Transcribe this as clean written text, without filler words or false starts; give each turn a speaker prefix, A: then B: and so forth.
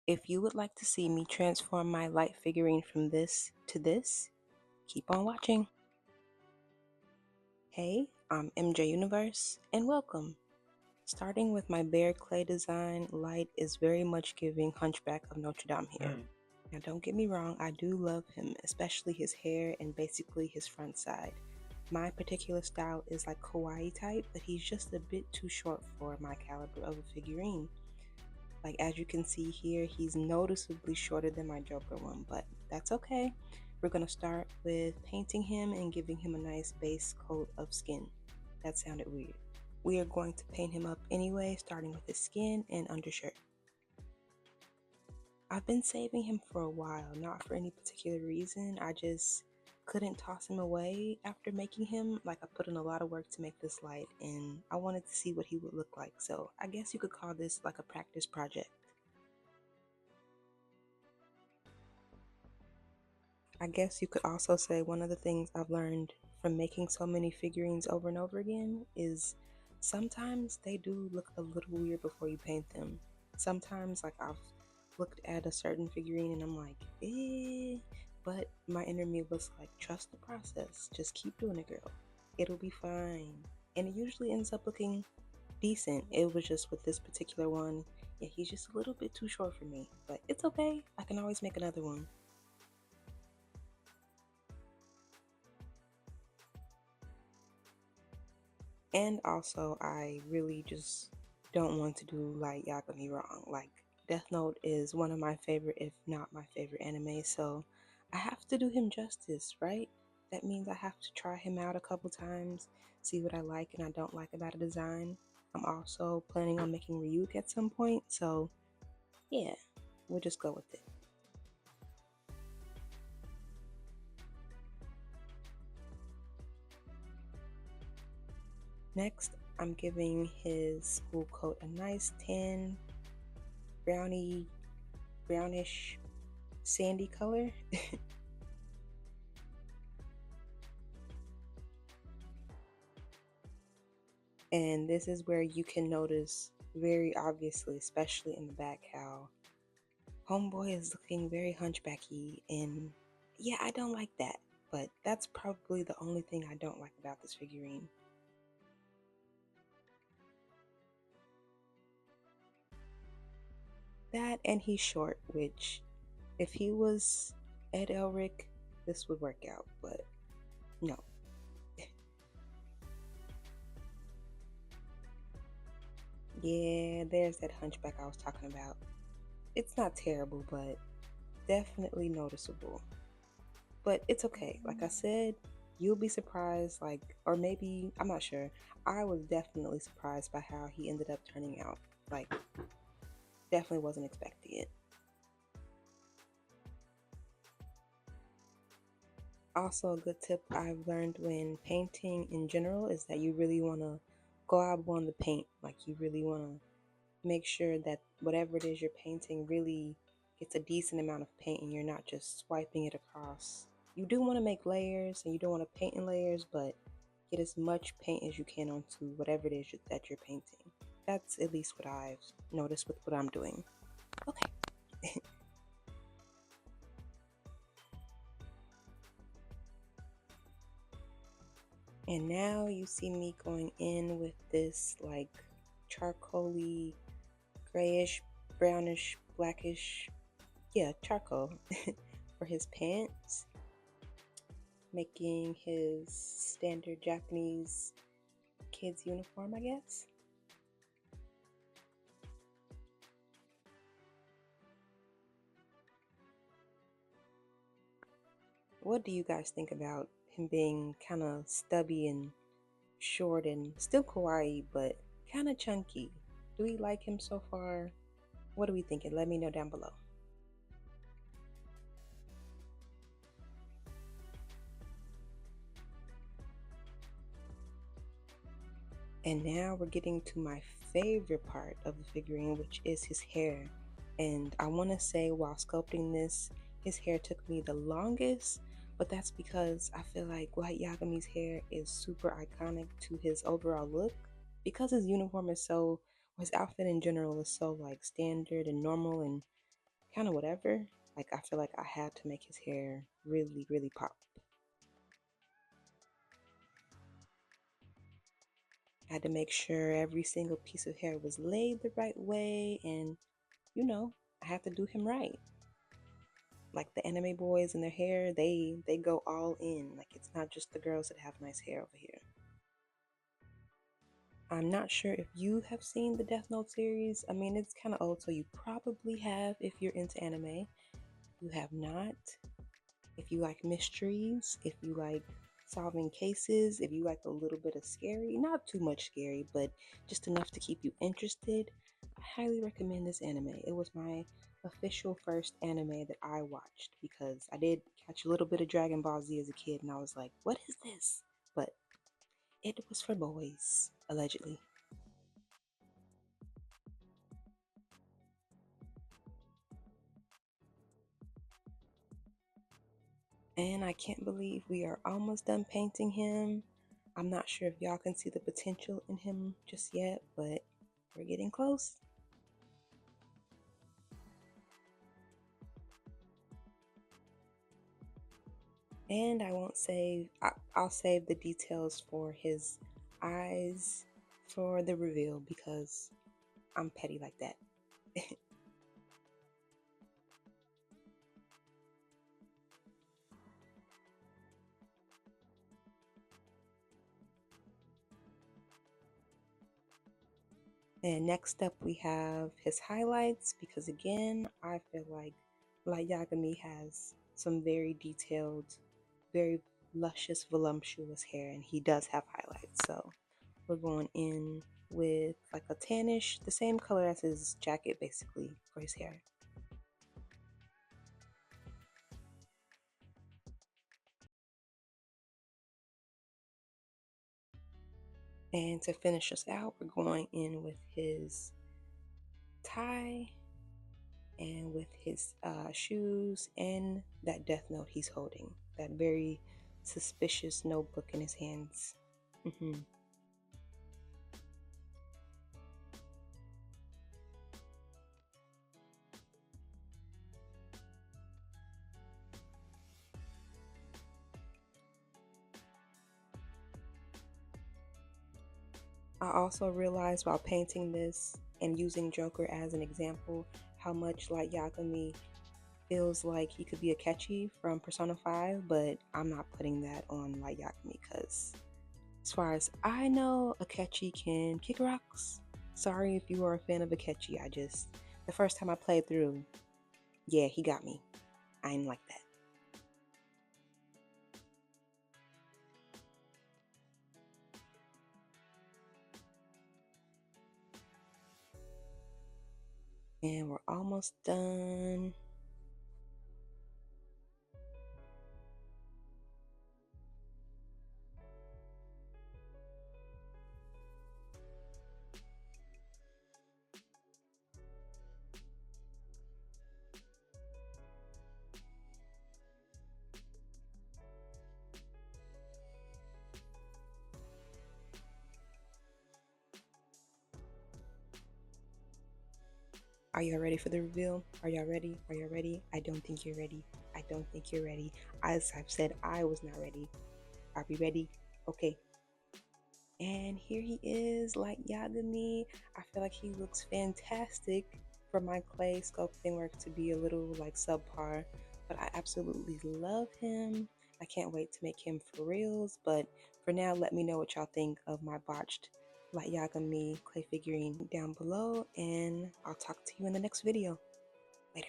A: If you would like to see me transform my light figurine from this to this, keep on watching. Hey, I'm MJ Universe, and welcome. Starting with my bare clay design, Light is very much giving Hunchback of Notre Dame here. Now don't get me wrong, I do love him, especially his hair and basically his front side. My particular style is like kawaii type, but he's just a bit too short for my caliber of a figurine. Like as you can see here, he's noticeably shorter than my Joker one, but that's okay. We're gonna start with painting him and giving him a nice base coat of skin. That sounded weird. We are going to paint him up anyway, starting with his skin and undershirt. I've been saving him for a while, not for any particular reason. I just couldn't toss him away after making him. Like I put in a lot of work to make this light and I wanted to see what he would look like. So I guess you could call this like a practice project. I guess you could also say one of the things I've learned from making so many figurines over and over again is sometimes they do look a little weird before you paint them. Sometimes, like, I've looked at a certain figurine and I'm like, but my inner me was like, trust the process, just keep doing it, girl. It'll be fine. And it usually ends up looking decent. It was just with this particular one, yeah, he's just a little bit too short for me, but it's okay. I can always make another one. And also, I really just don't want to do Light Yagami wrong. Like, Death Note is one of my favorite, if not my favorite anime, so I have to do him justice, right? That means I have to try him out a couple times, see what I like and I don't like about a design. I'm also planning on making Ryuk at some point, so yeah, we'll just go with it. Next, I'm giving his school coat a nice tan, brownish, sandy color. And this is where you can notice very obviously, especially in the back, how Homeboy is looking very hunchbacky. And yeah, I don't like that. But that's probably the only thing I don't like about this figurine. That and he's short, which if he was Ed Elric, this would work out. But no. Yeah, there's that hunchback I was talking about. It's not terrible, but definitely noticeable. But it's okay. Like I said, you'll be surprised, like, or maybe, I'm not sure. I was definitely surprised by how he ended up turning out. Like, definitely wasn't expecting it. Also, a good tip I've learned when painting in general is that you really want to glob on the paint. Like, you really want to make sure that whatever it is you're painting really gets a decent amount of paint and you're not just swiping it across. You do want to make layers and you don't want to paint in layers, but get as much paint as you can onto whatever it is that you're painting. That's at least what I've noticed with what I'm doing. Okay. And now you see me going in with this like charcoaly, grayish, brownish, blackish, yeah, charcoal for his pants, making his standard Japanese kid's uniform, I guess. What do you guys think about him being kind of stubby and short and still kawaii, but kind of chunky? Do we like him so far? What are we thinking? Let me know down below. And now we're getting to my favorite part of the figurine, which is his hair. And I want to say while sculpting this, his hair took me the longest, but that's because I feel like Light Yagami's hair is super iconic to his overall look. Because his uniform is so, his outfit in general is so like standard and normal and kind of whatever. Like, I feel like I had to make his hair really, really pop. I had to make sure every single piece of hair was laid the right way, and you know, I have to do him right. Like the anime boys and their hair, they go all in. Like, it's not just the girls that have nice hair over here. I'm not sure if you have seen the Death Note series. I mean, it's kind of old, so you probably have if you're into anime. You have not. If you like mysteries, if you like solving cases, if you like a little bit of scary, not too much scary, but just enough to keep you interested, I highly recommend this anime. It was my official first anime that I watched because I did catch a little bit of Dragon Ball Z as a kid and I was like, what is this? But it was for boys, allegedly. And I can't believe we are almost done painting him. I'm not sure if y'all can see the potential in him just yet, but we're getting close. And I won't save, I'll save the details for his eyes for the reveal because I'm petty like that. And next up we have his highlights because again, I feel like Light Yagami has some very detailed, very luscious, voluptuous hair, and he does have highlights. So we're going in with like a tannish, the same color as his jacket basically for his hair. And to finish us out, we're going in with his tie and with his shoes and that death note he's holding, that very suspicious notebook in his hands. I also realized while painting this and using Joker as an example how much Light Yagami feels like he could be a Akechi from Persona 5, but I'm not putting that on Light Yagami because as far as I know, Akechi can kick rocks. Sorry if you are a fan of Akechi, the first time I played through, yeah, he got me. I ain't like that. And we're almost done. Are y'all ready for the reveal? Are y'all ready? Are y'all ready? I don't think you're ready. I don't think you're ready. As I've said, I was not ready. Are we ready? Okay. And here he is, like Yagami. I feel like he looks fantastic for my clay sculpting work to be a little like subpar, but I absolutely love him. I can't wait to make him for reals, but for now, let me know what y'all think of my botched Light Yagami clay figurine down below, and I'll talk to you in the next video. Later.